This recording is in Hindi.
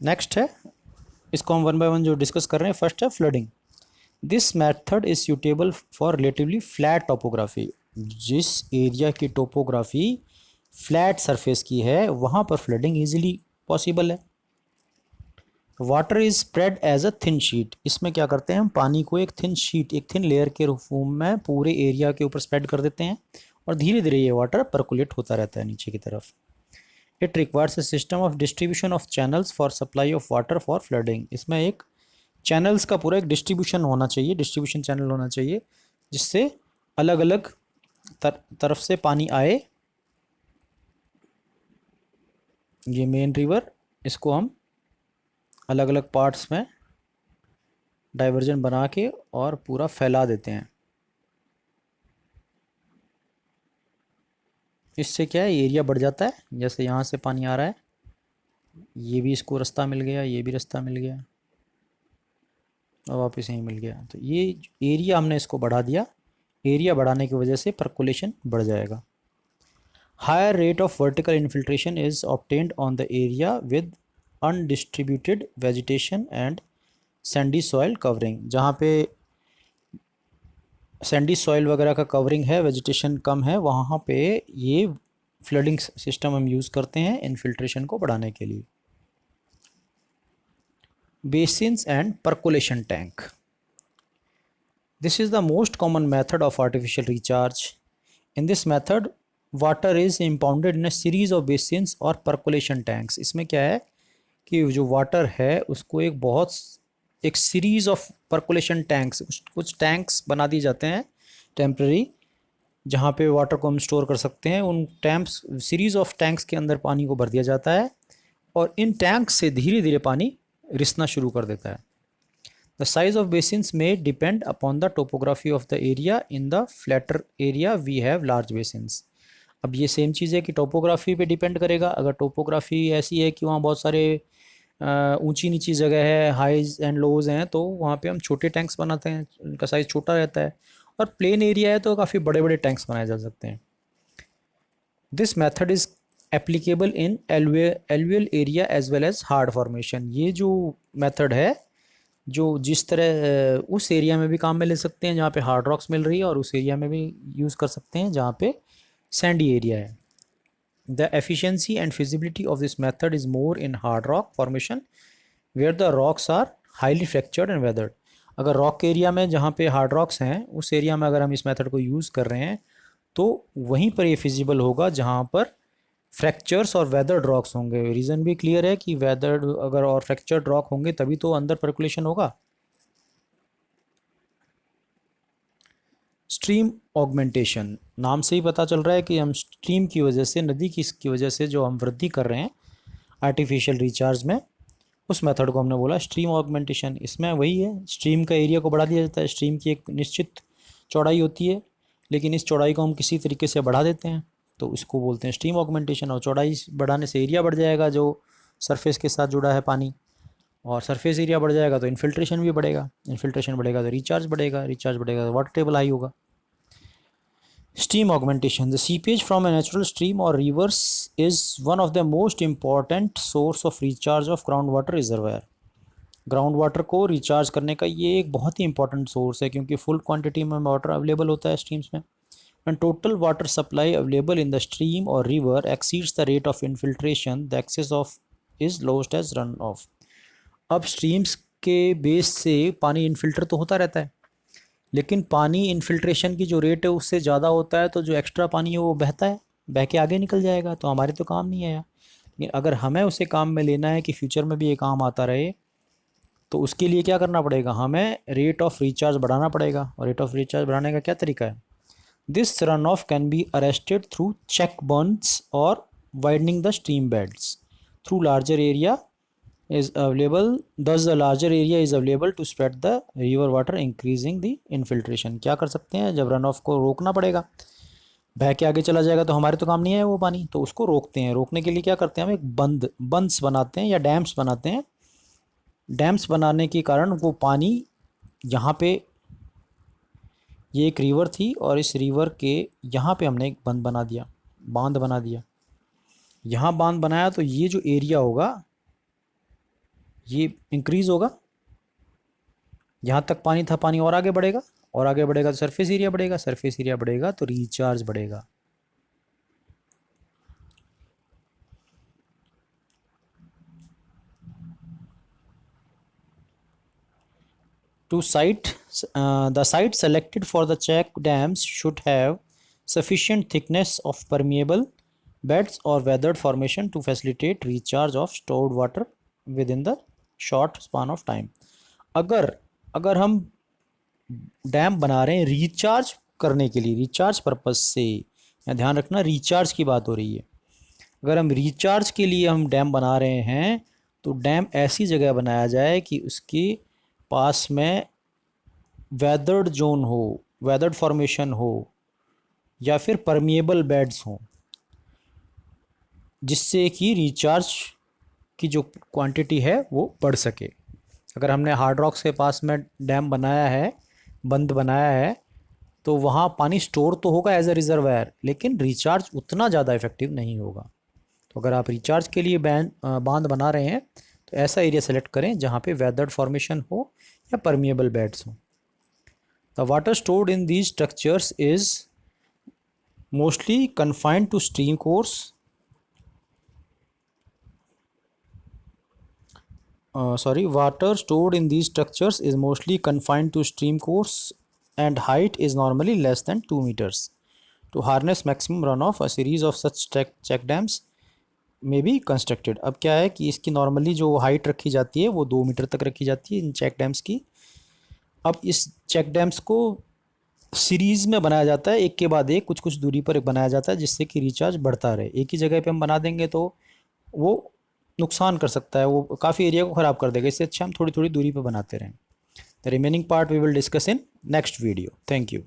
नेक्स्ट है, इसको हम वन बाय वन जो डिस्कस कर रहे हैं। फर्स्ट है flooding. This method is suitable for relatively flat topography. जिस एरिया की टोपोग्राफी फ्लैट सरफेस की है वहाँ पर फ्लडिंग ईजिली पॉसिबल है। Water is spread as a thin sheet. इसमें क्या करते हैं हम, पानी को एक थिन शीट, एक थिन लेयर के फॉर्म में पूरे एरिया के ऊपर स्प्रेड कर देते हैं और धीरे धीरे ये वाटर परकुलेट होता रहता है नीचे की तरफ। It requires a system of distribution of channels for supply of water for flooding. इसमें एक चैनल्स का पूरा एक डिस्ट्रीब्यूशन होना चाहिए, डिस्ट्रीब्यूशन चैनल होना चाहिए जिससे अलग अलग तरफ से पानी आए। ये मेन रिवर, इसको हम अलग अलग पार्ट्स में डाइवर्जन बना के और पूरा फैला देते हैं। इससे क्या है, एरिया बढ़ जाता है। जैसे यहाँ से पानी आ रहा है, ये भी इसको रास्ता मिल गया, ये भी रास्ता मिल गया और वापस यहीं मिल गया। तो ये एरिया हमने इसको बढ़ा दिया। एरिया बढ़ाने की वजह से परकुलेशन बढ़ जाएगा। Higher rate of vertical infiltration is obtained on the area with undistributed vegetation and sandy soil covering. जहाँ पे सैंडी सॉइल वगैरह का कवरिंग है, वेजिटेशन कम है, वहाँ पे ये फ्लडिंग सिस्टम हम यूज़ करते हैं इन्फिल्ट्रेशन को बढ़ाने के लिए। Basins and percolation tank. This is the most common method of artificial recharge. In this method, water is impounded in a series of basins or percolation tanks. इसमें क्या है कि जो वाटर है उसको एक सीरीज ऑफ परकुलेशन टैंक्स, कुछ टैंक्स बना दिए जाते हैं टेम्प्रेरी, जहाँ पे वाटर को हम स्टोर कर सकते हैं। उन टैंक्स, सीरीज ऑफ टैंक्स के अंदर पानी को भर दिया जाता है और इन टैंक्स से धीरे धीरे पानी रिसना शुरू कर देता है। द साइज ऑफ बेसिन्स में depend upon the topography of the area. In the flatter area we have large basins. अब ये सेम चीज़ है कि टोपोग्राफी पे डिपेंड करेगा। अगर टोपोग्राफी ऐसी है कि वहाँ बहुत सारे ऊंची नीची जगह है, हाइज एंड लोज हैं, तो वहाँ पे हम छोटे टैंक्स बनाते हैं, उनका साइज़ छोटा रहता है। और प्लेन एरिया है तो काफ़ी बड़े बड़े टैंक्स बनाए जा सकते हैं। This method is applicable in alluvial area as well as hard formation. ये जो मेथड है, जो जिस तरह उस एरिया में भी काम में ले सकते हैं जहाँ पे हार्ड रॉक्स मिल रही है, और उस एरिया में भी यूज़ कर सकते हैं जहाँ पे सैंडी एरिया है। The efficiency and feasibility of this method is more in hard rock formation where the rocks are highly fractured and weathered. अगर रॉक एरिया में जहाँ पे हार्ड रॉक्स हैं उस एरिया में अगर हम इस मेथड को यूज़ कर रहे हैं तो वहीं पर ये फिजिबल होगा जहाँ पर फ्रैक्चर्स और वेदर्ड रॉक्स होंगे। रीज़न भी क्लियर है कि वेदर्ड अगर और फ्रैक्चर्ड रॉक होंगे तभी तो अंदर परकुलेशन होगा। स्ट्रीम ऑगमेंटेशन, नाम से ही पता चल रहा है कि हम स्ट्रीम की वजह से, नदी की वजह से जो हम वृद्धि कर रहे हैं आर्टिफिशियल रिचार्ज में, उस मेथड को हमने बोला स्ट्रीम ऑगमेंटेशन। इसमें वही है, स्ट्रीम का एरिया को बढ़ा दिया जाता है। स्ट्रीम की एक निश्चित चौड़ाई होती है, लेकिन इस चौड़ाई को हम किसी तरीके से बढ़ा देते हैं, तो इसको बोलते हैं स्ट्रीम ऑगमेंटेशन। और चौड़ाई बढ़ाने से एरिया बढ़ जाएगा जो सरफेस के साथ जुड़ा है पानी, और सरफेस एरिया बढ़ जाएगा तो इन्फिल्ट्रेशन भी बढ़ेगा, इन्फिल्ट्रेशन बढ़ेगा तो रिचार्ज बढ़ेगा, रिचार्ज बढ़ेगा तो वाटर टेबल हाई होगा। Stream augmentation. The seepage from a natural stream or rivers is one of the most important source of recharge of groundwater reservoir. Ground water को रिचार्ज करने का ये एक बहुत ही इंपॉर्टेंट सोर्स है, क्योंकि फुल क्वांटिटी में वाटर अवेलेबल होता है स्ट्रीम्स में। When total water supply available in the stream or river exceeds the rate of infiltration, the excess of is lost as runoff. अब स्ट्रीम्स के बेस से पानी इनफिल्टर तो होता रहता है, लेकिन पानी इन्फिल्ट्रेशन की जो रेट है उससे ज़्यादा होता है, तो जो एक्स्ट्रा पानी है वो बहता है, बह के आगे निकल जाएगा, तो हमारे तो काम नहीं आया। लेकिन अगर हमें उसे काम में लेना है कि फ्यूचर में भी ये काम आता रहे, तो उसके लिए क्या करना पड़ेगा, हमें रेट ऑफ रिचार्ज बढ़ाना पड़ेगा। और रेट ऑफ रिचार्ज बढ़ाने का क्या तरीका है? This runoff can be arrested through check bunds और widening the stream beds through larger area is available, thus the larger area is available to spread the river water increasing the infiltration. क्या कर सकते हैं, जब रन ऑफ को रोकना पड़ेगा, बह के आगे चला जाएगा तो हमारे तो काम नहीं है वो पानी, तो उसको रोकते हैं। रोकने के लिए क्या करते हैं, हम एक बंद्स बनाते हैं या डैम्स बनाते हैं। डैम्स बनाने के कारण वो पानी यहाँ पे, ये एक रिवर थी और इस रिवर के यहाँ पे हमने एक बंद बना दिया, बांध बना दिया। यहाँ बांध बनाया तो ये जो एरिया होगा ये इंक्रीज़ होगा, जहाँ तक पानी था पानी और आगे बढ़ेगा, और आगे बढ़ेगा तो सरफेस एरिया बढ़ेगा, सरफेस एरिया बढ़ेगा तो रिचार्ज बढ़ेगा। To site, the site selected for the check dams should have sufficient thickness of permeable beds or weathered formation to facilitate recharge of stored water within the short span of time. अगर अगर हम डैम बना रहे हैं रिचार्ज करने के लिए, रिचार्ज पर्पस से, या ध्यान रखना रिचार्ज की बात हो रही है, अगर हम रिचार्ज के लिए हम डैम बना रहे हैं तो डैम ऐसी जगह बनाया जाए कि उसके पास में वेदर्ड जोन हो, वेदर्ड फॉर्मेशन हो, या फिर परमिएबल बेड्स हों, जिससे कि रिचार्ज की जो क्वांटिटी है वो बढ़ सके। अगर हमने हार्ड रॉक्स के पास में डैम बनाया है, बंद बनाया है, तो वहाँ पानी स्टोर तो होगा एज अ रिजर्वायर, लेकिन रिचार्ज उतना ज़्यादा इफेक्टिव नहीं होगा। तो अगर आप रिचार्ज के लिए बांध बना रहे हैं तो ऐसा एरिया सेलेक्ट करें जहाँ पे वेदर्ड फॉर्मेशन हो या परमिएबल बेड्स हो। The water stored in these structures is mostly confined to stream course, water stored in these structures is mostly confined to stream course and height is normally less than 2 meters. To harness maximum runoff, a series of such check dams may be constructed. अब क्या है कि इसकी नॉर्मली जो हाइट रखी जाती है वो 2 मीटर तक रखी जाती है इन चेक डैम्स की। अब इस चेक डैम्स को सीरीज़ में बनाया जाता है, एक के बाद एक कुछ कुछ दूरी पर बनाया जाता है, जिससे कि रिचार्ज बढ़ता रहे। एक ही जगह पे हम बना देंगे तो वो नुकसान कर सकता है, वो काफ़ी एरिया को ख़राब कर देगा। इससे अच्छा हम थोड़ी थोड़ी दूरी पे बनाते रहें। The remaining part we will discuss in next video. Thank you.